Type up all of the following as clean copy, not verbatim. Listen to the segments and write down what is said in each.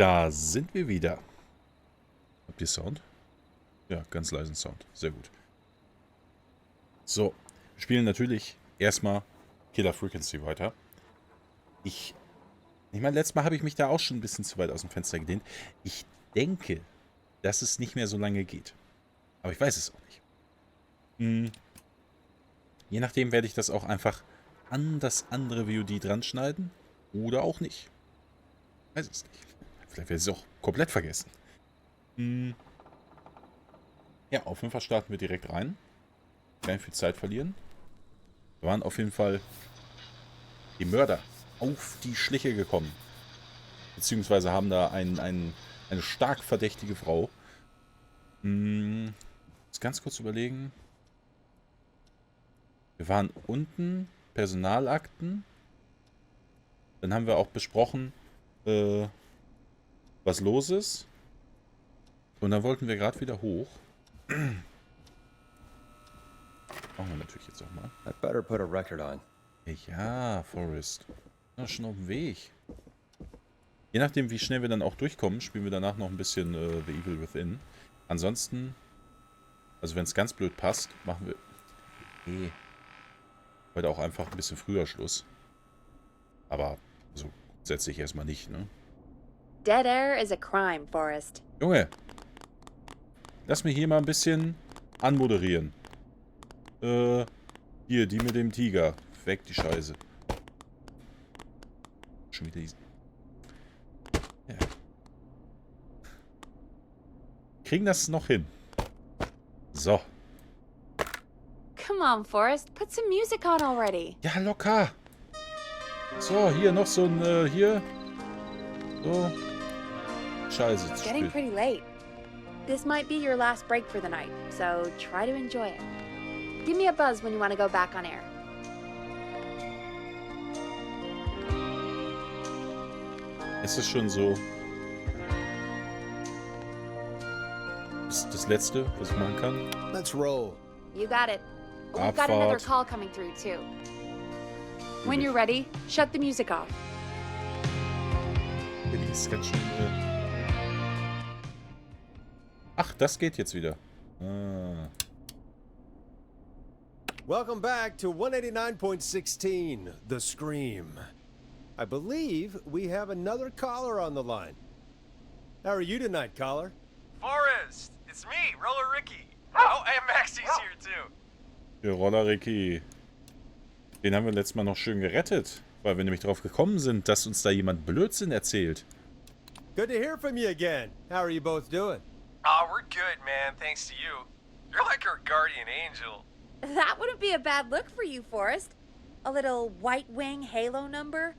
Da sind wir wieder. Habt ihr Sound? Ja, ganz leisen Sound. Sehr gut. So, wir spielen natürlich erstmal Killer Frequency weiter. Ich meine, letztes Mal habe ich mich da auch schon ein bisschen zu weit aus dem Fenster gedehnt. Ich denke, dass es nicht mehr so lange geht. Aber ich weiß es auch nicht. Je nachdem werde ich das auch einfach an das andere VOD dran schneiden. Oder auch nicht. Ich weiß es nicht. Vielleicht werde ich es auch komplett vergessen. Ja, auf jeden Fall starten wir direkt rein. Gar nicht viel Zeit verlieren. Wir waren auf jeden Fall die Mörder auf die Schliche gekommen. Beziehungsweise haben da eine stark verdächtige Frau. Jetzt ganz kurz überlegen. Wir waren unten, Personalakten. Dann haben wir auch besprochen, was los ist. Und dann wollten wir gerade wieder hoch. Machen wir natürlich jetzt auch mal. I better put a record on. Ja, Forrest. Ja, schon auf dem Weg. Je nachdem, wie schnell wir dann auch durchkommen, spielen wir danach noch ein bisschen The Evil Within. Ansonsten, also wenn es ganz blöd passt, machen wir heute auch einfach ein bisschen früher Schluss. Aber so grundsätzlich erstmal nicht, ne? Dead air is a crime, Forrest. Junge, lass mich hier mal ein bisschen anmoderieren. Hier, die mit dem Tiger. Weg, die Scheiße. Schon wieder diesen. Ja. Kriegen das noch hin. So. Come on, Forrest. Put some music on already. Ja, locker. So, hier noch so ein, hier. So. Scheiße, It's zu getting spät. pretty late. This might be your last break for the night, so try to enjoy it. Give me a buzz when you want to go back on air. Ist es schon so das Letzte, was ich machen kann? Let's roll. You got it. We've got another Abfahrt. call coming through, too. When you're ready, shut the music off. Die ist ganz schön, Ach, das geht jetzt wieder. Ah. Welcome back to 189.16, The Scream. I believe we have another caller on the line. How are you tonight, caller? Forrest, it's me, Roller Ricky. Oh, and Maxie's here too. Der Roller Ricky. Den haben wir letztes Mal noch schön gerettet. Weil wir nämlich drauf gekommen sind, dass uns da jemand Blödsinn erzählt. Good to hear from you again. How are you both doing? Oh, we're good, man, thanks to you. You're like our guardian angel. That wouldn't be a bad look for you, Forrest. A little White Wing Halo number?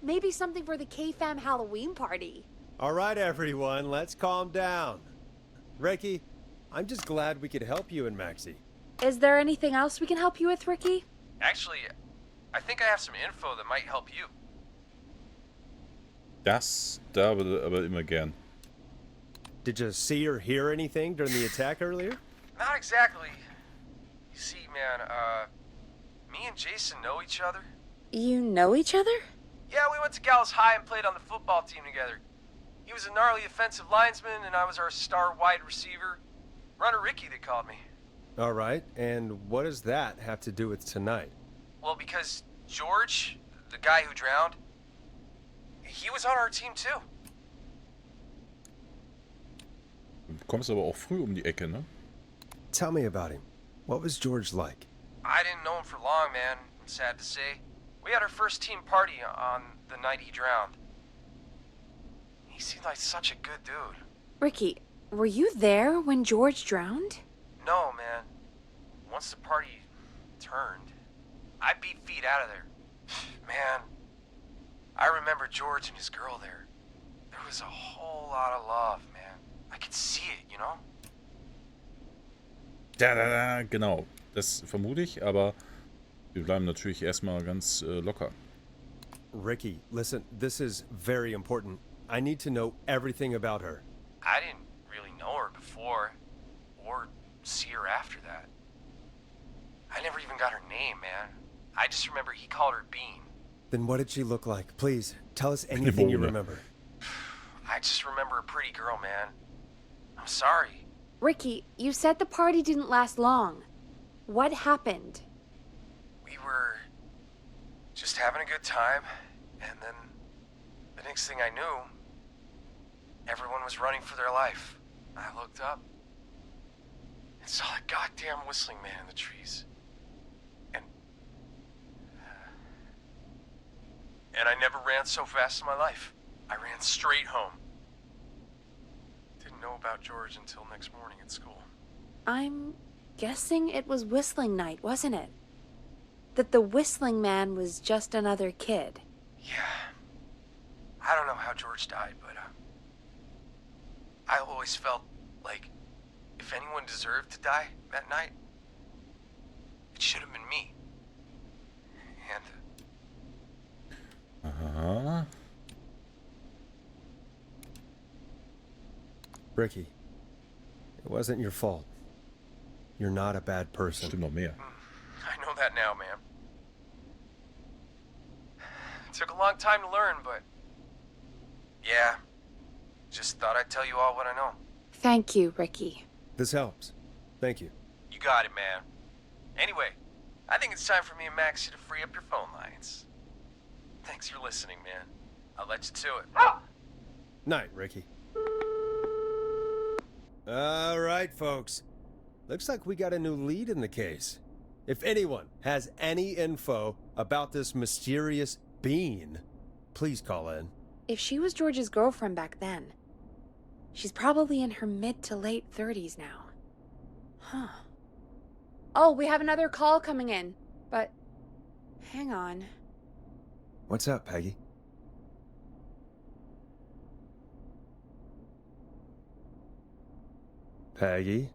Maybe something for the K-Fam Halloween party. All right, everyone, let's calm down. Ricky, I'm just glad we could help you and Maxie. Is there anything else we can help you with, Ricky? Actually, I think I have some info that might help you. Das da aber immer gern. Did you see or hear anything during the attack earlier? Not exactly. You see, man, me and Jason know each other. You know each other? Yeah, we went to Gallows High and played on the football team together. He was a gnarly offensive lineman, and I was our star wide receiver. Runner Ricky, they called me. All right, and what does that have to do with tonight? Well, because George, the guy who drowned, he was on our team too. Du kommst aber auch früh um die Ecke, ne? Tell me about him. What was George like? I didn't know him for long, man. I'm sad to say. We had our first team party on the night he drowned. He seemed like such a good dude. Ricky, were you there when George drowned? No, man. Once the party turned, I beat feet out of there. Man, I remember George and his girl there. There was a whole lot of love, man. I could see it, you know? Da, genau. Das vermute ich, aber wir bleiben natürlich erstmal ganz locker. Ricky, listen, this is very important. I need to know everything about her. I didn't really know her before, or see her after that. I never even got her name, man. I just remember he called her Bean. Then what did she look like? Please, tell us anything you Bohne. remember. I just remember a pretty girl, man. I'm sorry. Ricky, you said the party didn't last long. What happened? We were just having a good time, and then the next thing I knew, everyone was running for their life. I looked up and saw a goddamn whistling man in the trees. And I never ran so fast in my life. I ran straight home. Didn't know about George until next morning at school. I'm guessing it was whistling night, wasn't it? That the whistling man was just another kid. Yeah. I don't know how George died, but I always felt like if anyone deserved to die that night, it should have been me. And Ricky, it wasn't your fault. You're not a bad person. Stimmt noch mehr. I know that now, man. It took a long time to learn, but yeah, just thought I'd tell you all what I know. Thank you, Ricky. This helps. Thank you. You got it, man. Anyway, I think it's time for me and Maxie to free up your phone lines. Thanks for listening, man. I'll let you to it. Night, Ricky. All right, folks. Looks like we got a new lead in the case. If anyone has any info about this mysterious being, please call in. If she was George's girlfriend back then, she's probably in her mid to late 30s now. Huh. Oh, we have another call coming in, but hang on. What's up, Peggy? Peggy?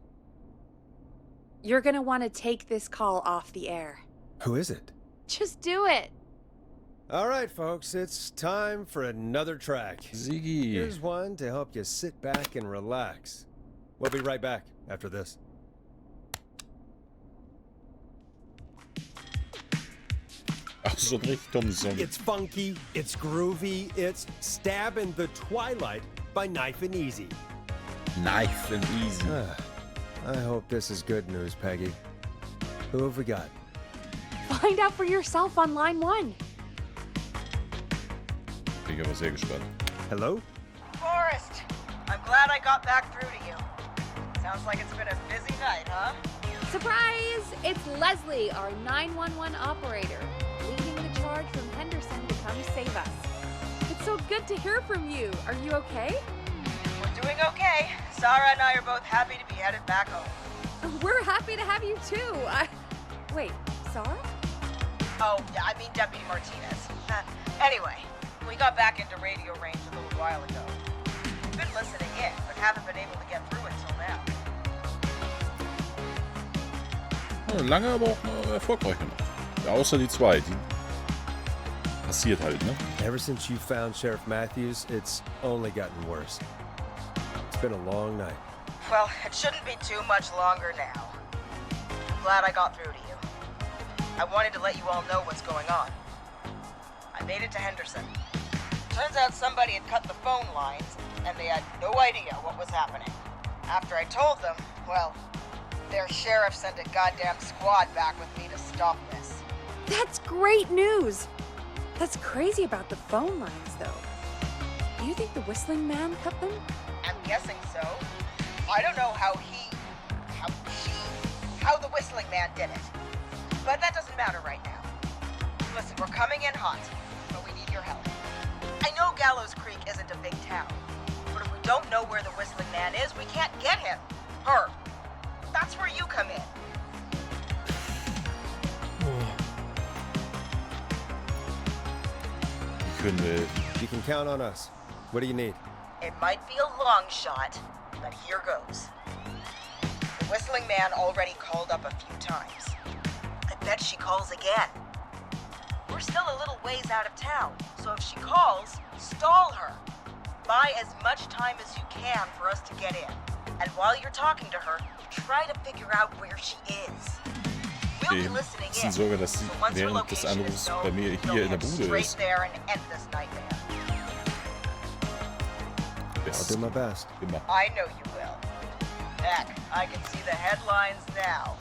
You're gonna want to take this call off the air. Who is it? Just do it. All right, folks, it's time for another track. Ziggy. Here's one to help you sit back and relax. We'll be right back after this. Ach, so ein richtig dummes Song. It's funky, it's groovy, it's Stab in the Twilight by Knife and Easy. Knife and easy. I hope this is good news, Peggy. Who have we got? Find out for yourself on line 1. Bin ich aber sehr gespannt. Hello? Forrest, I'm glad I got back through to you. Sounds like it's been a busy night, huh? Surprise! It's Leslie, our 911 operator, leading the charge from Henderson to come save us. It's so good to hear from you. Are you okay? We're doing okay. Sarah and I are both happy to be headed back home. We're happy to have you too. Wait, Sarah? Oh, yeah, I mean Deputy Martinez. Anyway, we got back into radio range a little while ago. Been listening in, but haven't been able to get through until now. Lange, aber auch erfolgreich gemacht. Ja, außer die zwei, die passiert halt, ne? Ever since you found Sheriff Matthews, it's only gotten worse. It's been a long night. Well, it shouldn't be too much longer now. I'm glad I got through to you. I wanted to let you all know what's going on. I made it to Henderson. Turns out somebody had cut the phone lines, and they had no idea what was happening. After I told them, well, their sheriff sent a goddamn squad back with me to stop this. That's great news. That's crazy about the phone lines, though. Do you think the whistling man cut them? I'm guessing so. I don't know how the whistling man did it. But that doesn't matter right now. Listen, we're coming in hot, but we need your help. I know Gallows Creek isn't a big town, but if we don't know where the whistling man is, we can't get him. Her. That's where you come in. You can count on us. What do you need? It might be a long shot, but here goes. The whistling man already called up a few times. I bet she calls again. We're still a little ways out of town, so if she calls, stall her. Buy as much time as you can for us to get in. And while you're talking to her, try to figure out where she is. We'll be listening in. Sogar, dass sie So once her während des location Anrufs is known, bei mir we'll hier in der head Bude straight ist. there and end this nightmare. I'll do my best. Immer. I know you will. Heck, I can see the headlines now.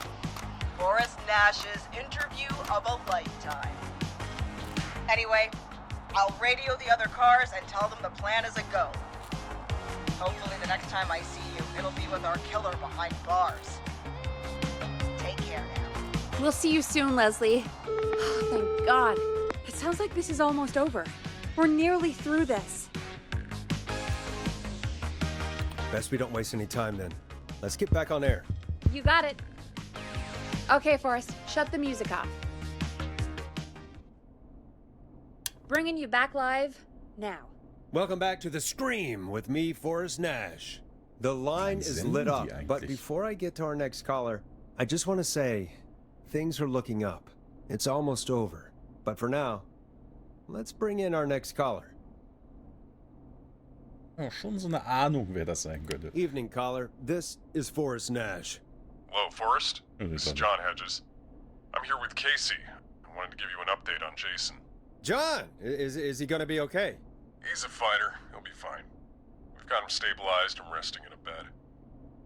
Forrest Nash's interview of a lifetime. Anyway, I'll radio the other cars and tell them the plan is a go. Hopefully the next time I see you, it'll be with our killer behind bars. Take care now. We'll see you soon, Leslie. Thank God. It sounds like this is almost over. We're nearly through this. Best we don't waste any time then. Let's get back on air. You got it. Okay, Forrest, shut the music off. Bringing you back live now. Welcome back to The Scream with me, Forrest Nash. The line is lit up, but before I get to our next caller, I just want to say, things are looking up. It's almost over. But for now, let's bring in our next caller. Ja, schon so eine Ahnung, wer das sein könnte. Evening, caller. This is Forrest Nash. Hello, Forrest. This is John Hedges. I'm here with Casey. I wanted to give you an update on Jason. John, is he gonna be okay? He's a fighter. He'll be fine. We've got him stabilized and resting in a bed.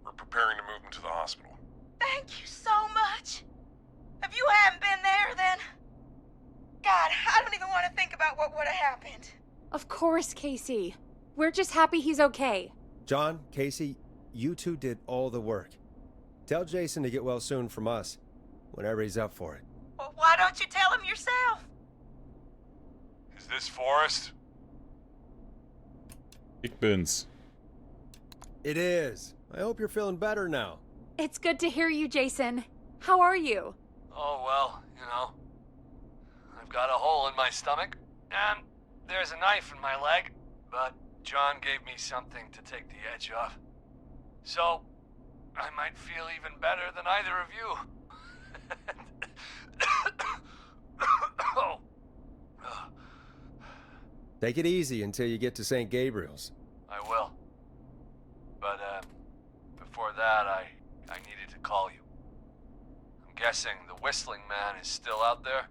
We're preparing to move him to the hospital. Thank you so much. If you hadn't been there, then... God, I don't even want to think about what would have happened. Of course, Casey. We're just happy he's okay. John, Casey, you two did all the work. Tell Jason to get well soon from us, whenever he's up for it. Well, why don't you tell him yourself? Is this Forrest? Ich bin's. It is. I hope you're feeling better now. It's good to hear you, Jason. How are you? Oh, well, I've got a hole in my stomach, and there's a knife in my leg, but John gave me something to take the edge off. So, I might feel even better than either of you. Oh. Take it easy until you get to St. Gabriel's. I will. But, before that, I needed to call you. I'm guessing the Whistling Man is still out there?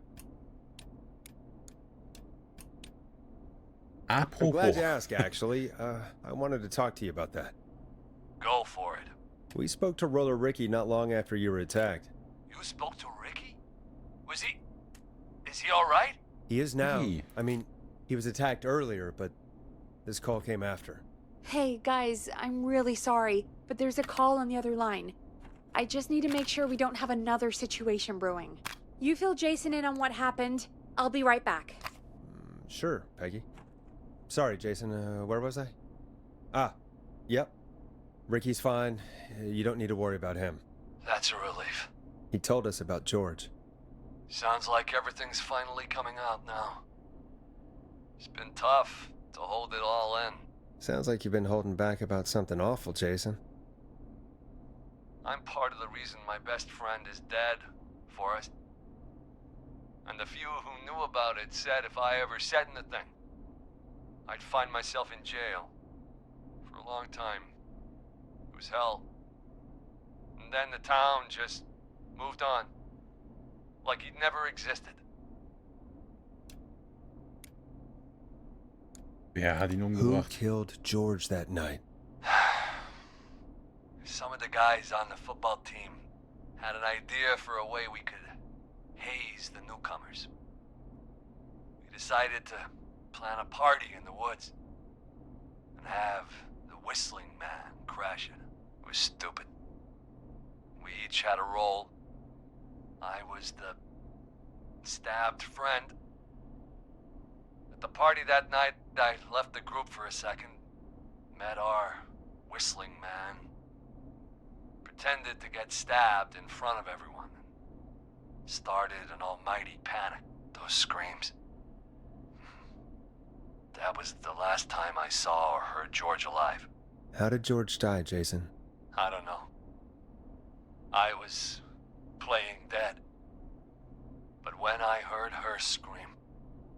I'm glad you Apropos. asked, actually. I wanted to talk to you about that. Go for it. We spoke to Roller Ricky not long after you were attacked. You spoke to Ricky? Is he alright? He is now. Hey. I mean, he was attacked earlier, but this call came after. Hey, guys, I'm really sorry, but there's a call on the other line. I just need to make sure we don't have another situation brewing. You fill Jason in on what happened. I'll be right back. Sure, Peggy. Sorry, Jason. Where was I? Yep. Ricky's fine. You don't need to worry about him. That's a relief. He told us about George. Sounds like everything's finally coming out now. It's been tough to hold it all in. Sounds like you've been holding back about something awful, Jason. I'm part of the reason my best friend is dead, Forrest. And the few who knew about it said if I ever said anything, I'd find myself in jail. For a long time. It was hell. And then the town just moved on. Like he'd never existed. Wer hat ihn Who umgebracht? killed George that night? Some of the guys on the football team had an idea for a way we could haze the newcomers. We decided to plan a party in the woods and have the Whistling Man crash it. It was stupid. We each had a role. I was the stabbed friend. At the party that night, I left the group for a second, met our Whistling Man, pretended to get stabbed in front of everyone, and started an almighty panic. Those screams. That was the last time I saw or heard George alive. How did George die, Jason? I don't know. I was playing dead. But when I heard her scream,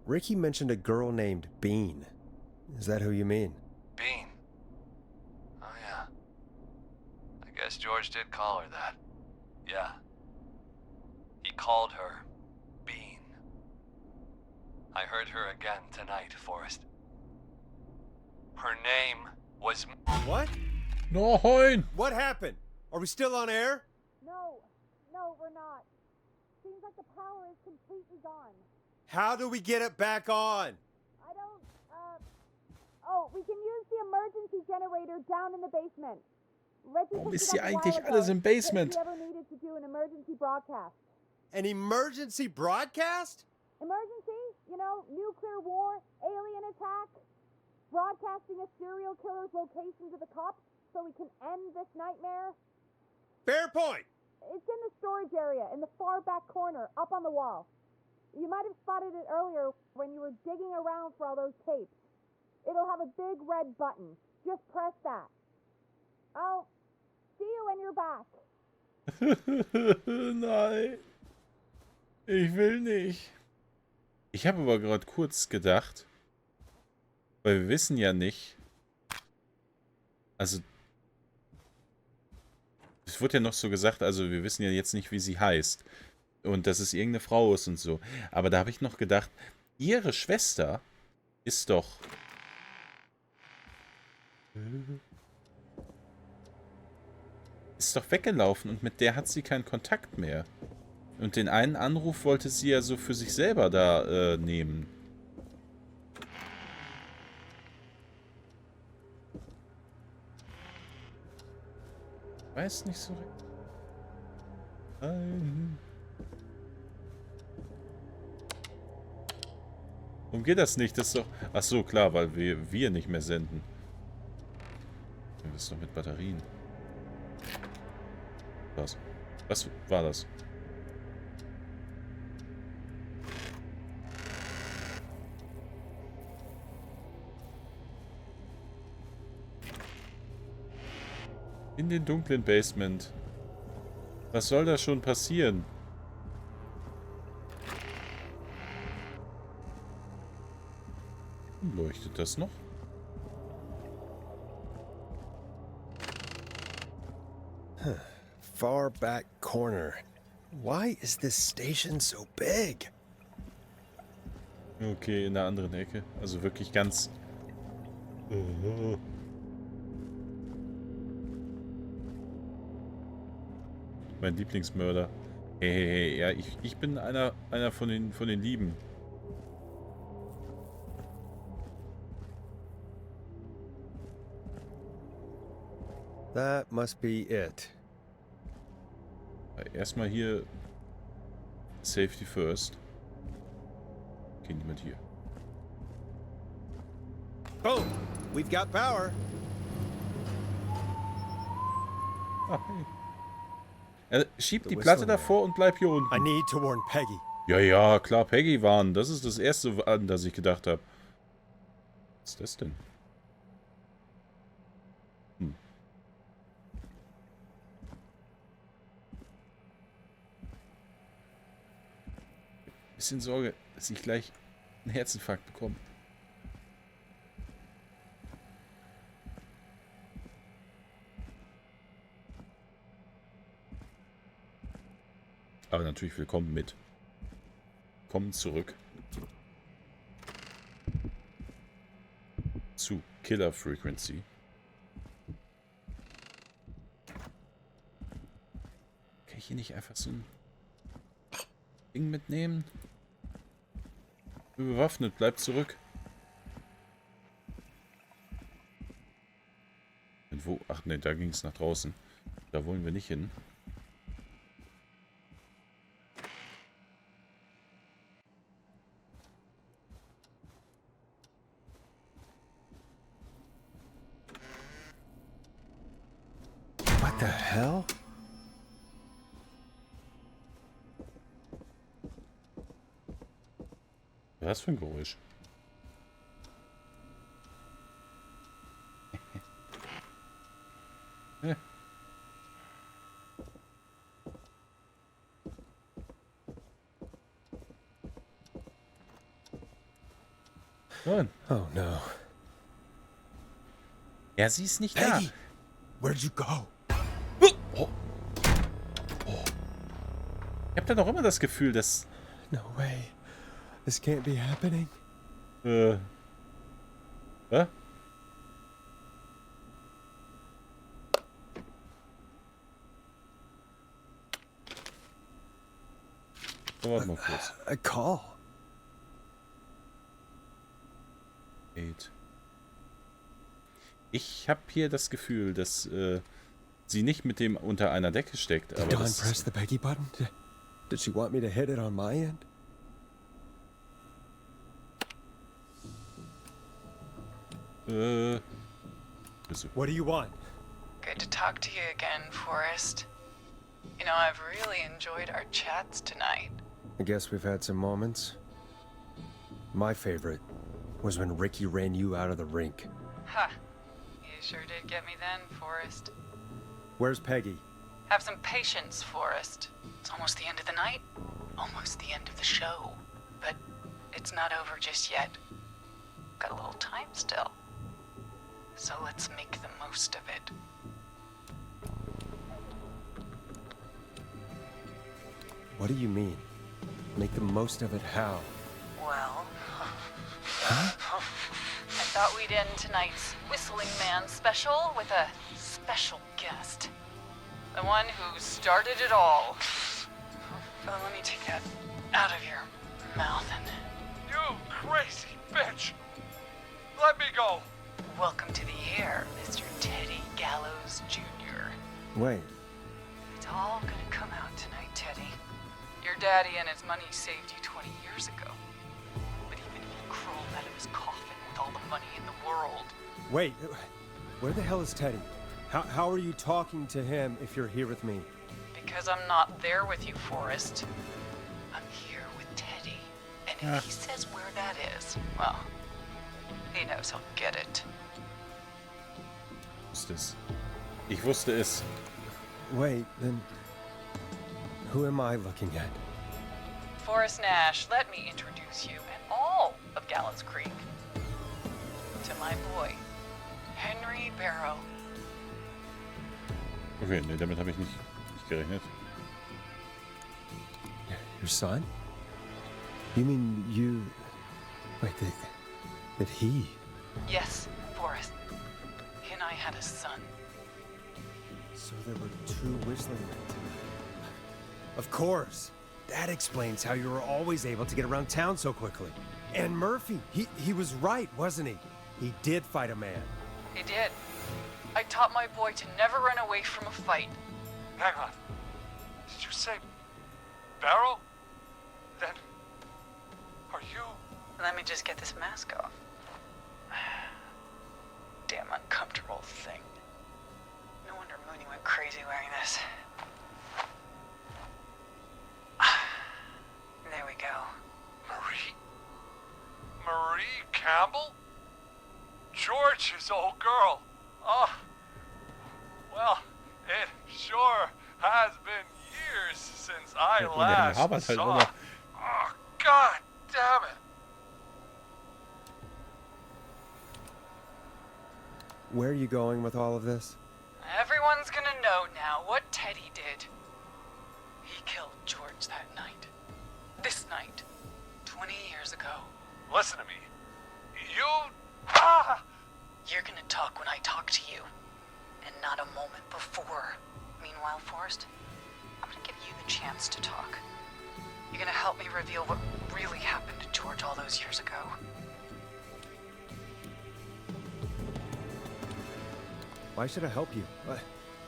Ricky mentioned a girl named Bean. Is that who you mean? Bean. Oh yeah. I guess George did call her that. Yeah. He called her Bean. I heard her again tonight, Forrest. Her name was... What? Nein! What happened? Are we still on air? No, we're not. Seems like the power is completely gone. How do we get it back on? I don't, Oh, we can use the emergency generator down in the basement. Reggie Warum picked ist it hier up a eigentlich while alles ago im in case Basement? we ever needed to do an emergency broadcast. An emergency broadcast? Emergency? You know, nuclear war, alien attack, broadcasting a serial killer's location to the cops so we can end this nightmare. Fair point. It's in the storage area in the far back corner, up on the wall. You might have spotted it earlier when you were digging around for all those tapes. It'll have a big red button. Just press that. I'll see you when you're back. Nein. Ich will nicht. Ich habe aber gerade kurz gedacht, weil wir wissen ja nicht, also es wurde ja noch so gesagt, also wir wissen ja jetzt nicht, wie sie heißt und dass es irgendeine Frau ist und so, aber da habe ich noch gedacht, ihre Schwester ist doch weggelaufen und mit der hat sie keinen Kontakt mehr. Und den einen Anruf wollte sie ja so für sich selber da nehmen. Weiß nicht so recht. Warum geht das nicht? Das ist doch... Ach so, klar, weil wir nicht mehr senden. Das ist doch mit Batterien. Was? Was war das? In den dunklen Basement. Was soll da schon passieren? Leuchtet das noch? Far back corner. Why is this station so big? Okay, in der anderen Ecke. Also wirklich ganz... Mein Lieblingsmörder. Hey, ja, ich bin einer von den Lieben. That must be it. Erstmal hier Safety first. Okay, niemand hier. Boom! We've got power. Ah, hey. Schieb die Platte davor und bleib hier unten. I need to warn Peggy. Ja, klar, Peggy warnen. Das ist das Erste, an das ich gedacht habe. Was ist das denn? Bisschen Sorge, dass ich gleich einen Herzinfarkt bekomme. Aber natürlich willkommen mit. Kommen zurück zu Killer Frequency. Kann ich hier nicht einfach so ein Ding mitnehmen? Bewaffnet, bleibt zurück. Und wo? Ach ne, da ging es nach draußen. Da wollen wir nicht hin. What the hell? Was für ein Geräusch? Ja. Nein. Oh no. Ja, sie ist nicht Peggy, da. where'd you go? Oh. Ich hab da noch immer das Gefühl, dass... No way. This can't be happening. Hä? Warte mal kurz. A call. Ich habe hier das Gefühl, dass sie nicht mit dem unter einer Decke steckt. Aber Did Dawn press the Peggy button? Did she want me to hit it on my end? What do you want? Good to talk to you again, Forrest. You know, I've really enjoyed our chats tonight. I guess we've had some moments. My favorite was when Ricky ran you out of the rink. Ha! You sure did get me then, Forrest. Where's Peggy? Have some patience, Forrest. It's almost the end of the night. Almost the end of the show. But it's not over just yet. Got a little time still. So let's make the most of it. What do you mean? Make the most of it how? Well... I thought we'd end tonight's Whistling Man special with a special guest. The one who started it all. Let me take that out of your mouth and... You crazy bitch! Let me go! Welcome to the air, Mr. Teddy Gallows Jr. Wait. It's all gonna come out tonight, Teddy. Your daddy and his money saved you 20 years ago. But even if he crawled out of his coffin with all the money in the world... Wait, where the hell is Teddy? How are you talking to him if you're here with me? Because I'm not there with you, Forrest. I'm here with Teddy. And if he says where that is, well, he knows he'll get it. Ich wusste es. Wait, then... Who am I looking at? Forrest Nash, let me introduce you and all of Gallows Creek to my boy, Henry Barrow. Okay, nee, damit habe ich nicht gerechnet. Your son? You mean you... Wait, that he... Yes, Forrest. He and I had a son. So there were two Whistling Men. Of course. That explains how you were always able to get around town so quickly. And Murphy, he was right, wasn't he? He did fight a man. He did. I taught my boy to never run away from a fight. Hang on. Did you say Barrow? Then... Are you... Let me just get this mask off. Damn uncomfortable thing. No wonder Mooney went crazy wearing this. There we go. Marie Campbell? George's old girl. Oh, well, it sure has been years since I last saw her. Oh, God damn it. Where are you going with all of this? Everyone's gonna know now what Teddy did. He killed George that night. This night. 20 years ago. Listen to me. You... You're gonna talk when I talk to you. And not a moment before. Meanwhile, Forrest, I'm gonna give you the chance to talk. You're gonna help me reveal what really happened to George all those years ago. Why should I help you?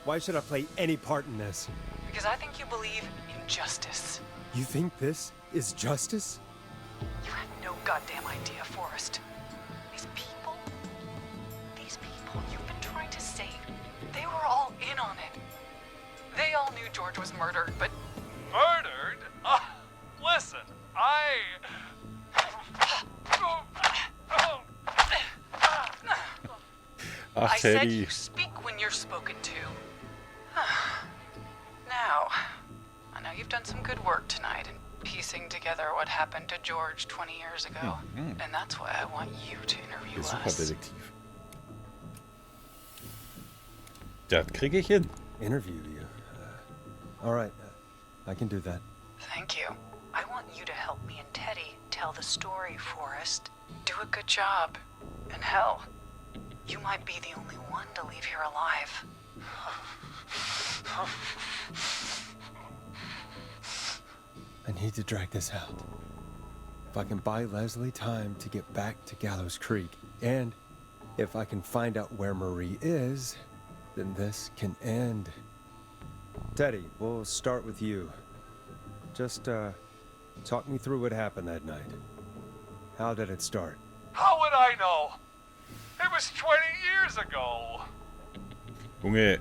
Why should I play any part in this? Because I think you believe in justice. You think this is justice? You have no goddamn idea, Forrest. These people you've been trying to save, they were all in on it. They all knew George was murdered, but... Murdered? Listen, I said you speak when you're spoken to. Now, I know you've done some good work tonight in piecing together what happened to George 20 years ago. And that's why I want you to interview us. Superdetektiv. Das kriege ich hin. Interview you? All right, I can do that. Thank you. I want you to help me and Teddy tell the story, Forrest. Do a good job. And hell, you might be the only one to leave here alive. I need to drag this out. If I can buy Leslie time to get back to Gallows Creek, and if I can find out where Marie is, then this can end. Teddy, we'll start with you. Just, talk me through what happened that night. How did it start? How would I know? It was 20 years ago. Junge.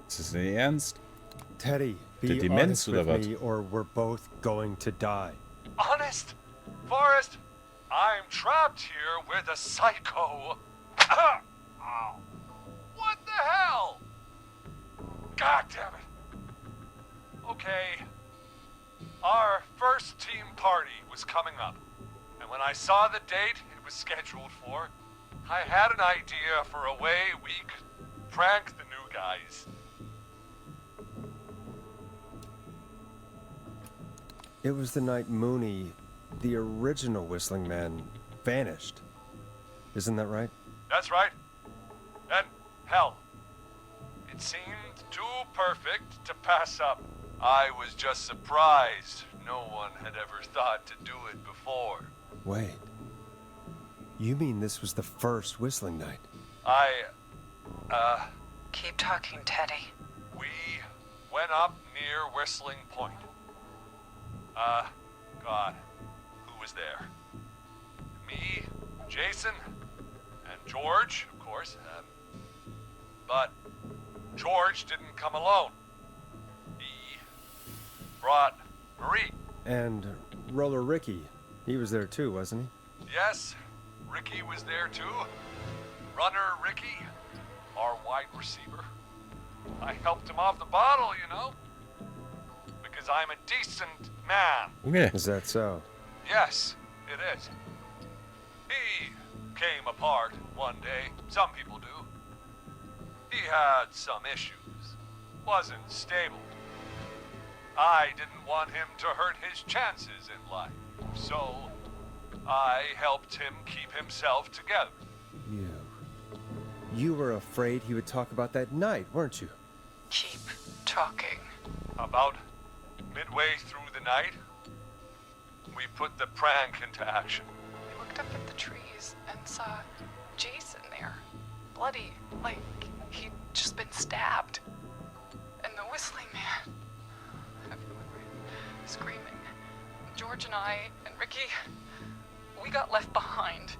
Ist das denn ernst? Teddy, Der be Demenz honest oder with was? me or we're both going to die. Honest? Forrest, I'm trapped here with a psycho. Ow. What the hell? God damn it. Okay. Our first team party was coming up. And when I saw the date it was scheduled for, I had an idea for a way we could prank the new guys. It was the night Mooney, the original Whistling Man, vanished. Isn't that right? That's right. And, hell, it seemed too perfect to pass up. I was just surprised no one had ever thought to do it before. Wait. You mean this was the first Whistling night? Keep talking, Teddy. We went up near Whistling Point. God, who was there? Me, Jason, and George, of course. But George didn't come alone. He brought Marie. And Roller Ricky, he was there too, wasn't he? Yes, Ricky was there too. Runner Ricky, our wide receiver. I helped him off the bottle, you know. Because I'm a decent man. Junge. Is that so? Yes, it is. He came apart one day. Some people do. He had some issues. Wasn't stable. I didn't want him to hurt his chances in life. So, I helped him keep himself together. You were afraid he would talk about that night, weren't you? Keep talking. About midway through the night, we put the prank into action. I looked up at the trees and saw Jason there. Bloody, like he'd just been stabbed. And the Whistling Man. Everyone were screaming. George and I and Ricky, we got left behind.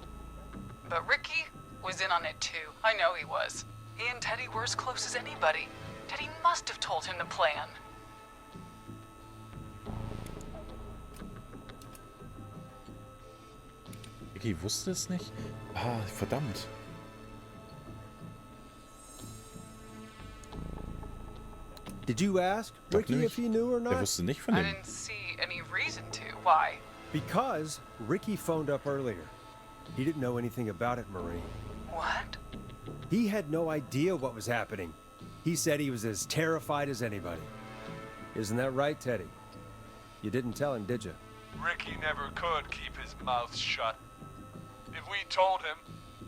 But Ricky was in on it too. I know he was. He and Teddy were as close as anybody. Teddy must have told him the plan. Ricky wusste es nicht? Ah, verdammt. Did you ask Ricky if he knew or Der not? wusste nicht von I dem. didn't see any reason to. Why? Because Ricky phoned up earlier. He didn't know anything about it, Marie. What? He had no idea what was happening. He said he was as terrified as anybody. Isn't that right, Teddy? You didn't tell him, did you? Ricky never could keep his mouth shut. If we told him,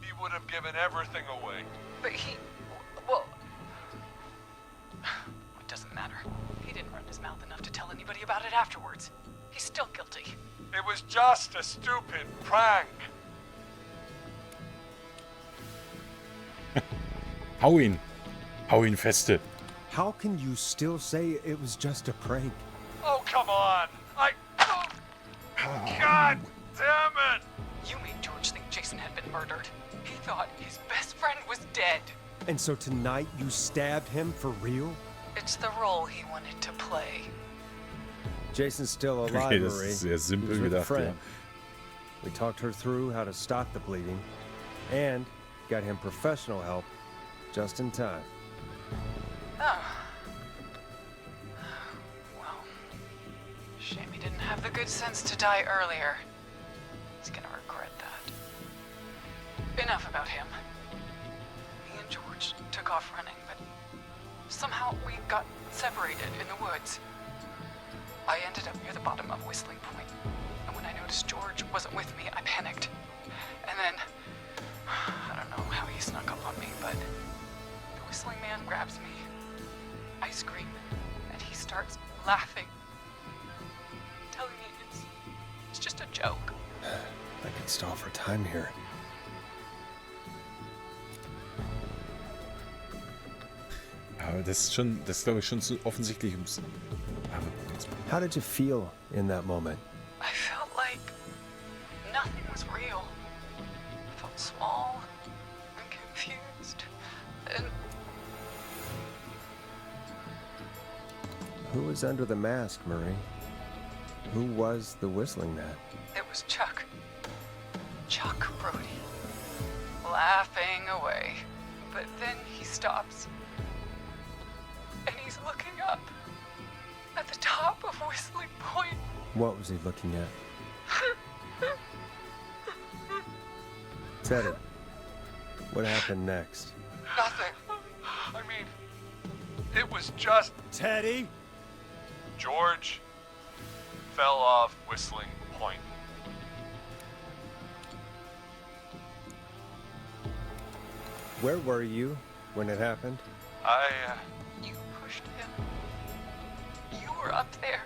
he would have given everything away. But he... well... It doesn't matter. He didn't run his mouth enough to tell anybody about it afterwards. He's still guilty. It was just a stupid prank. Hau ihn. Hau ihn feste. How can you still say it was just a prank? Oh, come on. God damn it! You made George think Jason had been murdered. He thought his best friend was dead. And so tonight you stabbed him for real? It's the role he wanted to play. Jason's still alive, Okay, das Marie. ist sehr simpel He was with a gedacht, friend. ja. We talked her through how to stop the bleeding and got him professional help just in time. Oh. Well, shame he didn't have the good sense to die earlier. He's gonna regret that. Enough about him. Me and George took off running, but somehow we got separated in the woods. I ended up near the bottom of Whistling Point, and when I noticed George wasn't with me, I panicked. And then, I don't know how he snuck up on me, but the Whistling Man grabs me. I scream, starts laughing, telling me it's just a joke. I could stall for time here. Aber das ist glaube ich schon zu offensichtlich. How did you feel in that moment? I felt like nothing was real. I felt small and confused. And Who was under the mask, Marie? Who was the whistling man? it was Chuck. Chuck Brody. Laughing away. But then he stops. And he's looking up. At the top of Whistling Point. What was he looking at? Teddy, what happened next? Nothing. I mean, it was just Teddy? George fell off Whistling Point. Where were you when it happened? You pushed him. You were up there.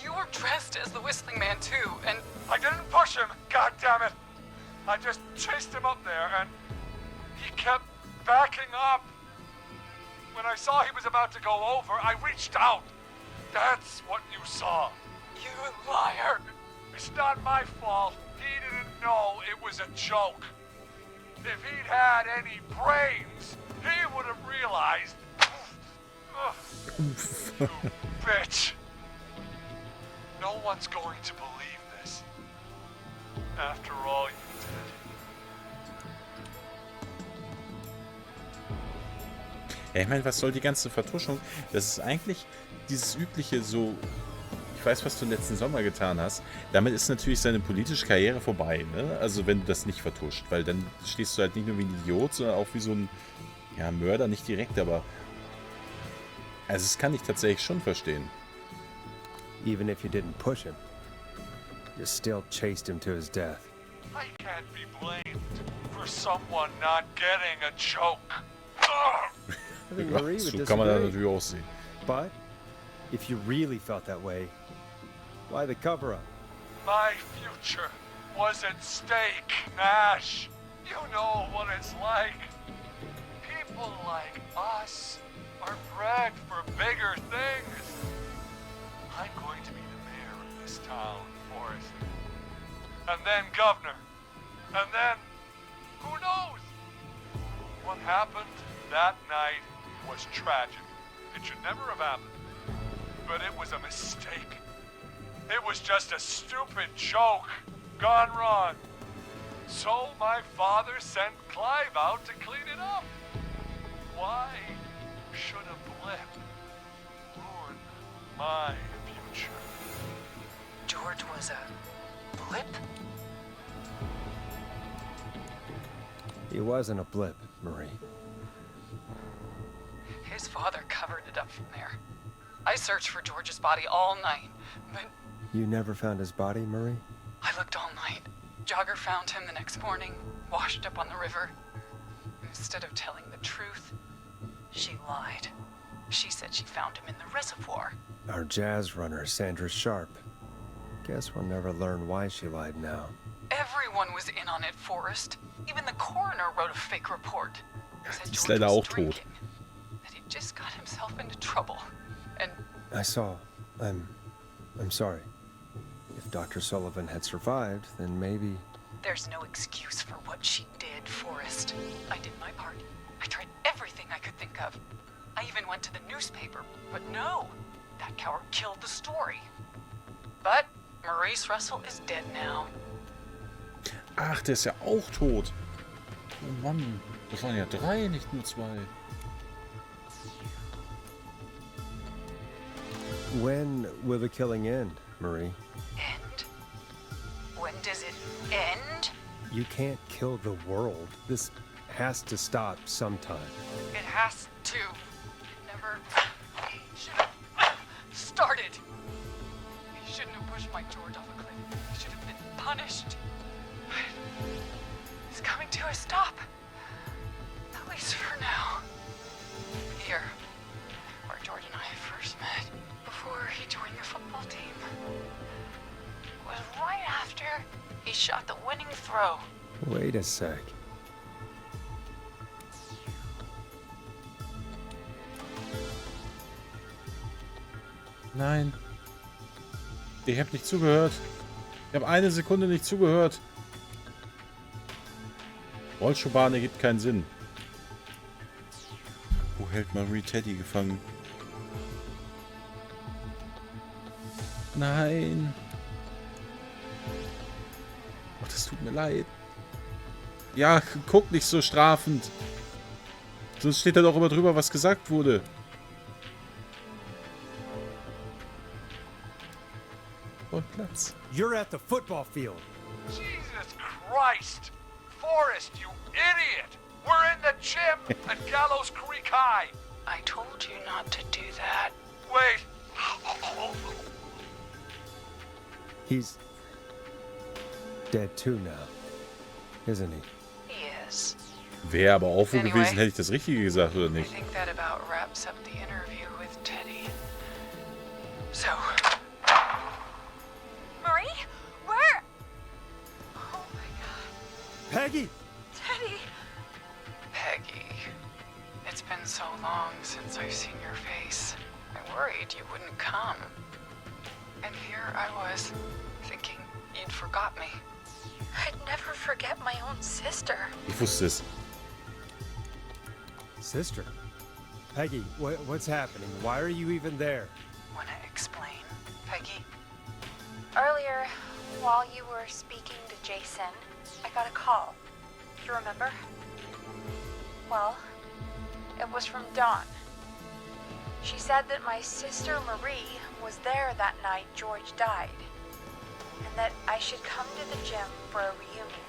You were dressed as the Whistling Man too, and I didn't push him, God damn it! I just chased him up there and he kept backing up. When I saw he was about to go over, I reached out. That's what you saw. you liar. It's not my fault. He didn't know it was a joke. If he'd had any brains, he would have realized. You bitch. No one's going to believe this. After all you did. Ja, ich meine, was soll die ganze Vertuschung? Das ist eigentlich dieses übliche so, ich weiß, was du letzten Sommer getan hast. Damit ist natürlich seine politische Karriere vorbei, ne? Also wenn du das nicht vertuscht, weil dann stehst du halt nicht nur wie ein Idiot, sondern auch wie so ein, ja, Mörder, nicht direkt, aber also das kann ich tatsächlich schon verstehen. Even if you didn't push him, you still chased him to his death. I can't be blamed for someone not getting a joke. Ugh. I think Ja, Marie would so kann man das disagree. natürlich auch sehen. But if you really felt that way, why the cover-up? My future was at stake, Nash. You know what it's like. People like us are bred for bigger things. I'm going to be the mayor of this town, Forrest. And then governor. And then, who knows? What happened that night was tragic. It should never have happened. But it was a mistake. It was just a stupid joke gone wrong. So my father sent Clive out to clean it up. Why should a blip ruin my future? George was a blip? He wasn't a blip, Marie. His father covered it up from there. I searched for George's body all night, but You never found his body, Marie? I looked all night. Jogger found him the next morning, washed up on the river. Instead of telling the truth, she lied. She said she found him in the reservoir. Our jazz runner, Sandra Sharp. Guess we'll never learn why she lied now. Everyone was in on it, Forrest. Even the coroner wrote a fake report. Said die ist George leider was auch tot. drinking, that he just got himself into trouble. And I saw. I'm sorry. If Dr. Sullivan had survived, then maybe... there's no excuse for what she did, Forrest. I did my part. I tried everything I could think of. I even went to the newspaper, but no. That coward killed the story. But Maurice Russell is dead now. Ach, der ist ja auch tot. Oh Mann, das waren ja 3, nicht nur 2. When will the killing end, Marie? End? When does it end? You can't kill the world. This has to stop sometime. It has to. It never should have started. He shouldn't have pushed my George off a cliff. He should have been punished. It's coming to a stop. At least for now. Here, where George and I have he joined your football team? It was right after he shot the winning throw. Wait a sec. Nein. Ich habe nicht zugehört. Ich habe eine Sekunde nicht zugehört. Rollschuhbahn ergibt keinen Sinn. Wo hält Marie Teddy gefangen? Nein. Oh, das tut mir leid. Ja, guck nicht so strafend. Sonst steht da doch immer drüber, was gesagt wurde. Und Platz. You're at the football field. Jesus Christ! Forrest, you idiot! We're in the gym at Gallows Creek High! I told you not to do that. Wait! He's dead too now, isn't he? He is. Wäre aber auch so Anyway, gewesen, hätte ich das Richtige gesagt, oder I nicht? think that about wraps up the interview with Teddy. So. Marie? Where? Oh my god. Peggy! Teddy! Peggy. It's been so long since I've seen your face. I worried you wouldn't come. And here I was, thinking you'd forgot me. I'd never forget my own sister. Ich wusste es. Sister? Peggy, what's happening? Why are you even there? Wanna explain, Peggy? Earlier, while you were speaking to Jason, I got a call. You remember? Well, it was from Dawn. She said that my sister Marie was there that night George died, and that I should come to the gym for a reunion.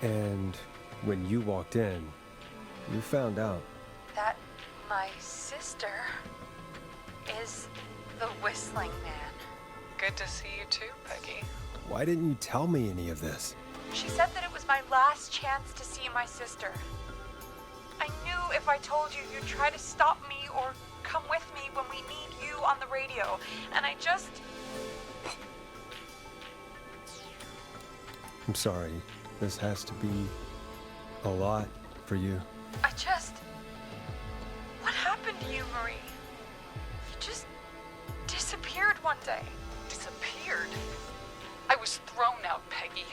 And when you walked in, you found out. That my sister is the Whistling Man. Good to see you too, Peggy. Why didn't you tell me any of this? She said that it was my last chance to see my sister. I knew if I told you, you'd try to stop me or come with me when we need you on the radio. And I just... I'm sorry. This has to be a lot for you. I just... What happened to you, Marie? You just disappeared one day. Disappeared? I was thrown out, Peggy.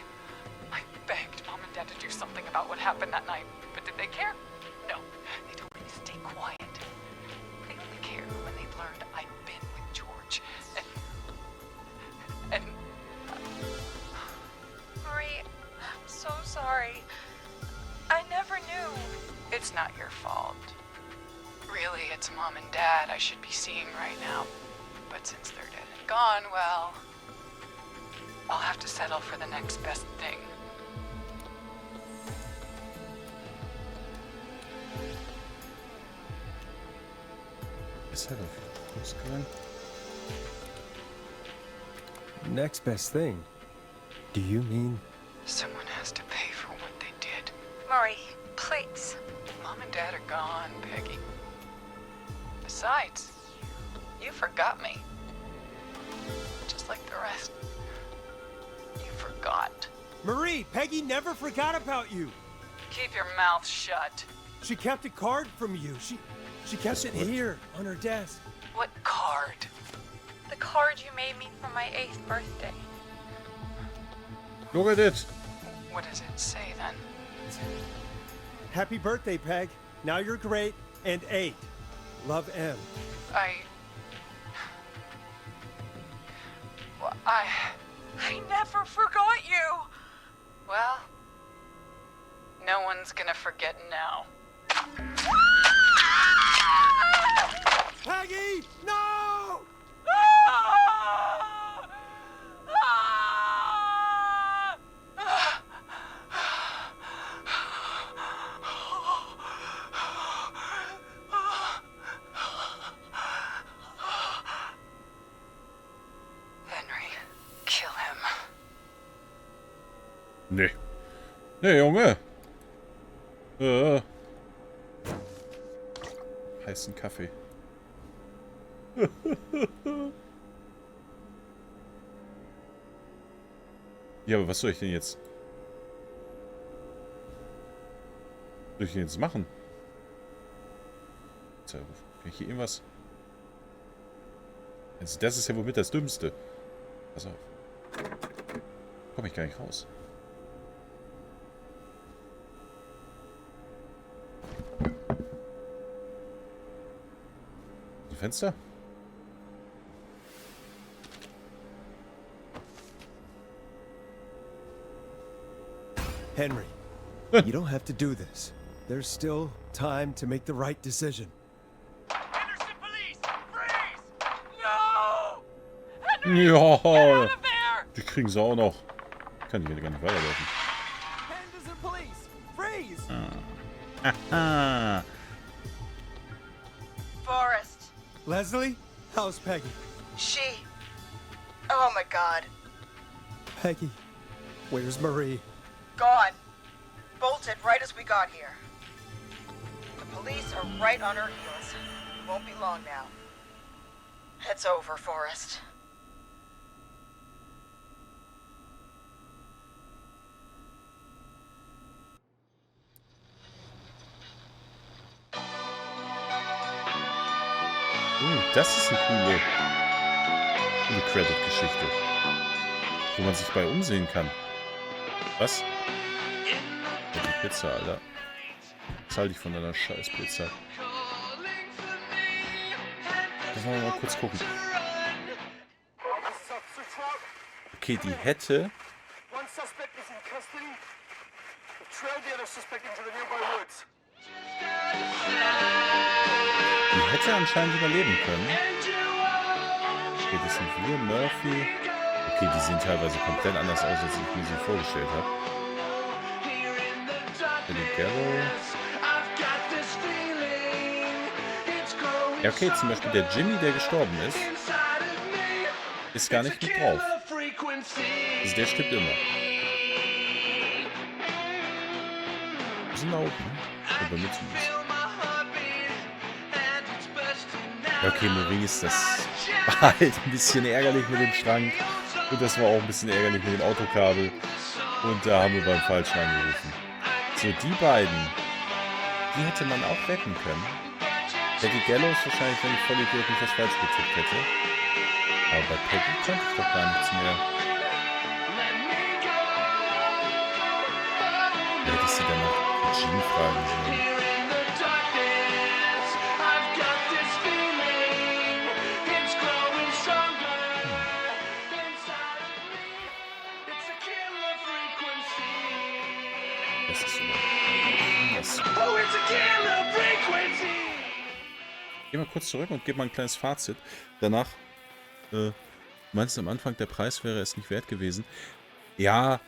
I begged Mom and Dad to do something about what happened that night, but did they care? No. They told me to stay quiet. They only cared when they learned I'd been with George. And Marie, I'm so sorry. I never knew. it's not your fault. Really, it's Mom and Dad I should be seeing right now. But since they're dead and gone, well, I'll have to settle for the next best thing. Ist er doch losgegangen? Next best thing? Do you mean? Someone has to pay for what they did. Marie, please. Mom and Dad are gone, Peggy. Besides, you forgot me. Just like the rest. You forgot. Marie, Peggy never forgot about you. Keep your mouth shut. She kept a card from you. She kept it here on her desk. What card? The card you made me for my 8th birthday. Look at it. What does it say then? Happy birthday, Peg. Now you're great and 8. Love, M. I never forgot you. Well, no one's gonna forget now. Peggy, no! Henry, kill him. Nee. Nee, Junge. Heißen Kaffee. Ja, aber was soll ich denn jetzt? Was soll ich denn jetzt machen? Kann ich hier irgendwas? Also das ist ja womit das Dümmste. Pass auf. Komme ich gar nicht raus. Fenster? Henry, you don't have to do this. There's still time to make the right decision. Henderson police! Freeze! No! Ja, die kriegen sie auch noch. Kann die gar nicht weiterlaufen. Henderson police! Freeze! Haha. Forrest. Leslie? How's Peggy? She. Oh my god. Peggy, where's Marie? Gone. Bolted right as we got here. The police are right on her heels. Won't be long now. It's over, Forrest. Das ist eine coole Credit-Geschichte. Wo man sich bei umsehen kann. Was? Ja, die Pizza, Alter. Zahl dich von deiner scheiß Pizza. Das wollen wir mal kurz gucken. Okay, die hätte... Die hätte anscheinend überleben können. Okay, das sind wir, Murphy. Okay, die sehen teilweise komplett anders aus, als ich mir sie vorgestellt habe. Ja, okay, zum Beispiel der Jimmy, der gestorben ist gar nicht mit drauf. Also der stirbt immer. Wir sind da oben. Bei mir zumindest. Ja, okay, Maurice, das war halt ein bisschen ärgerlich mit dem Schrank. Und das war auch ein bisschen ärgerlich mit dem Autokabel. Und da haben wir beim Falschen angerufen. So, die beiden, die hätte man auch retten können. Peggy Gallows wahrscheinlich, wenn ich voll Idiot nicht das falsch getippt hätte. Aber bei Peggy konnte ich doch gar nichts mehr. Da hätte ich sie dann noch Jean fragen sollen. Das ist super. Geh mal kurz zurück und gib mal ein kleines Fazit. Danach, meinst du am Anfang, der Preis wäre es nicht wert gewesen? Ja,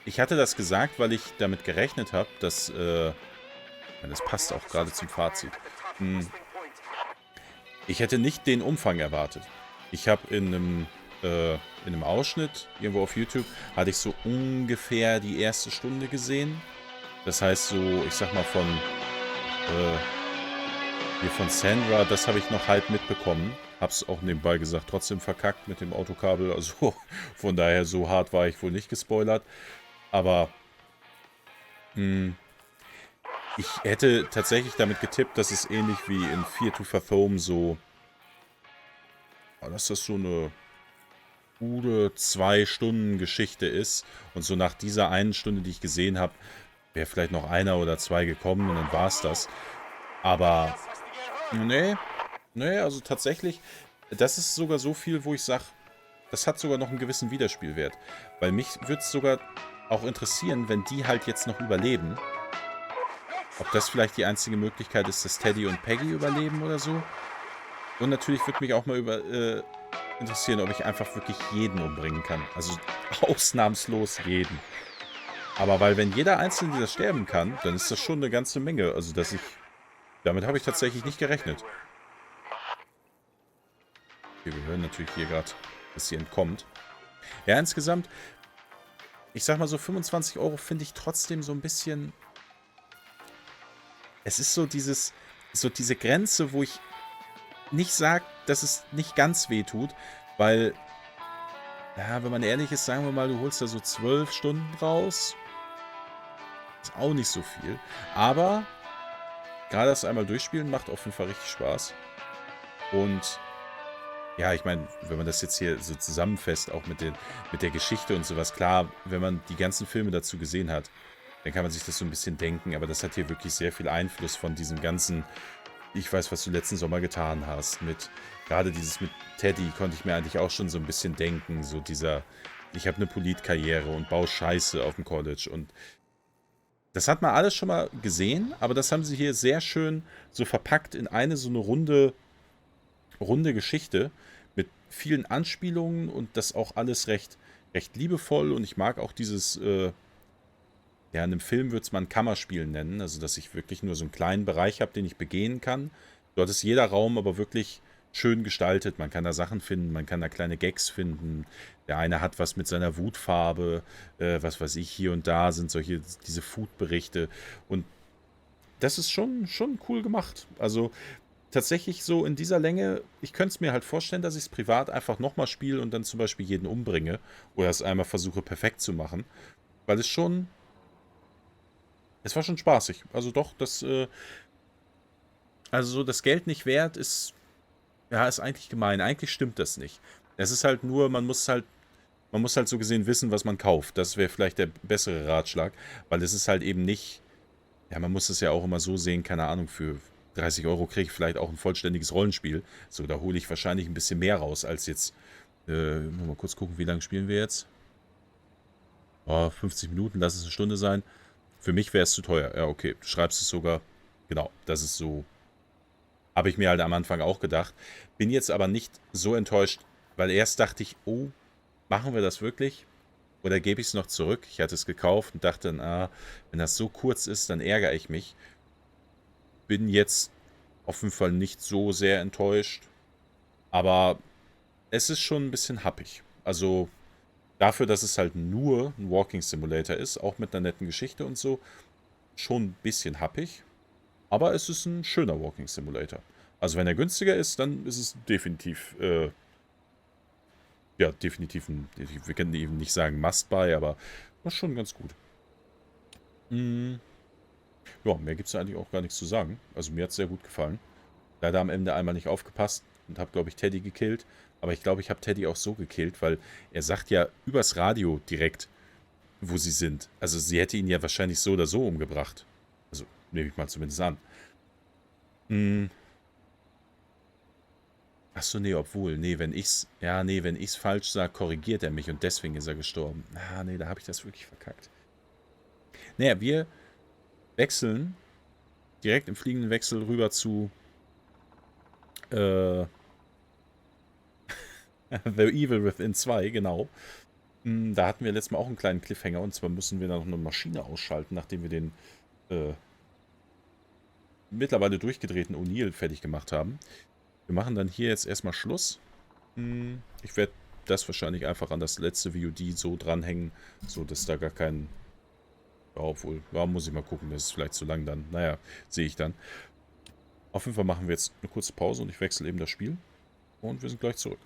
ich hatte das gesagt, weil ich damit gerechnet habe, dass, das passt auch gerade zum Fazit. Ich hätte nicht den Umfang erwartet. Ich habe in einem Ausschnitt, irgendwo auf YouTube, hatte ich so ungefähr die erste Stunde gesehen. Das heißt so, ich sag mal von Sandra, das habe ich noch halb mitbekommen. Hab's auch nebenbei gesagt, trotzdem verkackt mit dem Autokabel. Also von daher, so hart war ich wohl nicht gespoilert. Aber ich hätte tatsächlich damit getippt, dass es ähnlich wie in 0phidi4n so, dass das so eine gute 2 Stunden Geschichte ist. Und so nach dieser einen Stunde, die ich gesehen habe, wäre vielleicht noch 1 oder 2 gekommen und dann war es das. Aber nee, also tatsächlich, das ist sogar so viel, wo ich sage, das hat sogar noch einen gewissen Wiederspielwert. Weil mich würde es sogar auch interessieren, wenn die halt jetzt noch überleben. Ob das vielleicht die einzige Möglichkeit ist, dass Teddy und Peggy überleben oder so. Und natürlich würde mich auch mal interessieren, ob ich einfach wirklich jeden umbringen kann. Also ausnahmslos jeden. Aber weil wenn jeder Einzelne das sterben kann, dann ist das schon eine ganze Menge. Also damit habe ich tatsächlich nicht gerechnet. Okay, wir hören natürlich hier gerade, dass sie entkommt. Ja, insgesamt, ich sag mal so 25 € finde ich trotzdem so ein bisschen... Es ist so diese Grenze, wo ich nicht sage, dass es nicht ganz weh tut, weil ja, wenn man ehrlich ist, sagen wir mal, du holst da so 12 Stunden raus. Ist auch nicht so viel. Aber gerade das einmal durchspielen macht auf jeden Fall richtig Spaß. Und ja, ich meine, wenn man das jetzt hier so zusammenfasst, auch mit der Geschichte und sowas, klar, wenn man die ganzen Filme dazu gesehen hat, dann kann man sich das so ein bisschen denken, aber das hat hier wirklich sehr viel Einfluss von diesem ganzen, ich weiß, was du letzten Sommer getan hast, gerade dieses mit Teddy konnte ich mir eigentlich auch schon so ein bisschen denken, so dieser, ich habe eine Politkarriere und baue Scheiße auf dem College und das hat man alles schon mal gesehen, aber das haben sie hier sehr schön so verpackt in eine so eine runde Geschichte mit vielen Anspielungen und das auch alles recht liebevoll und ich mag auch dieses, ja, in einem Film würde es man Kammerspiel nennen, also dass ich wirklich nur so einen kleinen Bereich habe, den ich begehen kann. Dort ist jeder Raum aber wirklich schön gestaltet, man kann da Sachen finden, man kann da kleine Gags finden, der eine hat was mit seiner Wutfarbe, was weiß ich, hier und da sind diese Food-Berichte und das ist schon cool gemacht, also tatsächlich so in dieser Länge, ich könnte es mir halt vorstellen, dass ich es privat einfach nochmal spiele und dann zum Beispiel jeden umbringe oder es einmal versuche perfekt zu machen, weil es war schon spaßig. Also doch, also so das Geld nicht wert ist, ja, ist eigentlich gemein. Eigentlich stimmt das nicht. Es ist halt nur, man muss halt so gesehen wissen, was man kauft. Das wäre vielleicht der bessere Ratschlag, weil es ist halt eben nicht, ja, man muss es ja auch immer so sehen, keine Ahnung, für 30 Euro kriege ich vielleicht auch ein vollständiges Rollenspiel. So, da hole ich wahrscheinlich ein bisschen mehr raus als jetzt. Mal kurz gucken, wie lange spielen wir jetzt? Oh, 50 Minuten, lass es eine Stunde sein. Für mich wäre es zu teuer. Ja, okay, du schreibst es sogar. Genau, das ist so. Habe ich mir halt am Anfang auch gedacht. Bin jetzt aber nicht so enttäuscht, weil erst dachte ich, oh, machen wir das wirklich? Oder gebe ich es noch zurück? Ich hatte es gekauft und dachte, wenn das so kurz ist, dann ärgere ich mich. Bin jetzt auf jeden Fall nicht so sehr enttäuscht. Aber es ist schon ein bisschen happig. Also dafür, dass es halt nur ein Walking Simulator ist, auch mit einer netten Geschichte und so, schon ein bisschen happig. Aber es ist ein schöner Walking Simulator. Also wenn er günstiger ist, dann ist es definitiv, ja, definitiv wir können eben nicht sagen Must-Buy, aber das ist schon ganz gut. Ja, mehr gibt es eigentlich auch gar nichts zu sagen. Also mir hat es sehr gut gefallen. Leider am Ende einmal nicht aufgepasst und habe, glaube ich, Teddy gekillt. Aber ich glaube, ich habe Teddy auch so gekillt, weil er sagt ja übers Radio direkt, wo sie sind. Also sie hätte ihn ja wahrscheinlich so oder so umgebracht. Also nehme ich mal zumindest an. Achso, nee, obwohl. Nee, wenn ich's falsch sage, korrigiert er mich und deswegen ist er gestorben. Nee, da habe ich das wirklich verkackt. Naja, wir wechseln direkt im fliegenden Wechsel rüber zu The Evil Within 2, genau. Da hatten wir letztes Mal auch einen kleinen Cliffhanger und zwar müssen wir noch eine Maschine ausschalten, nachdem wir den mittlerweile durchgedrehten O'Neill fertig gemacht haben. Wir machen dann hier jetzt erstmal Schluss. Ich werde das wahrscheinlich einfach an das letzte VOD so dranhängen, so dass da gar kein... Ja, obwohl, ja, muss ich mal gucken, das ist vielleicht zu lang dann. Naja, sehe ich dann. Auf jeden Fall machen wir jetzt eine kurze Pause und ich wechsle eben das Spiel. Und wir sind gleich zurück.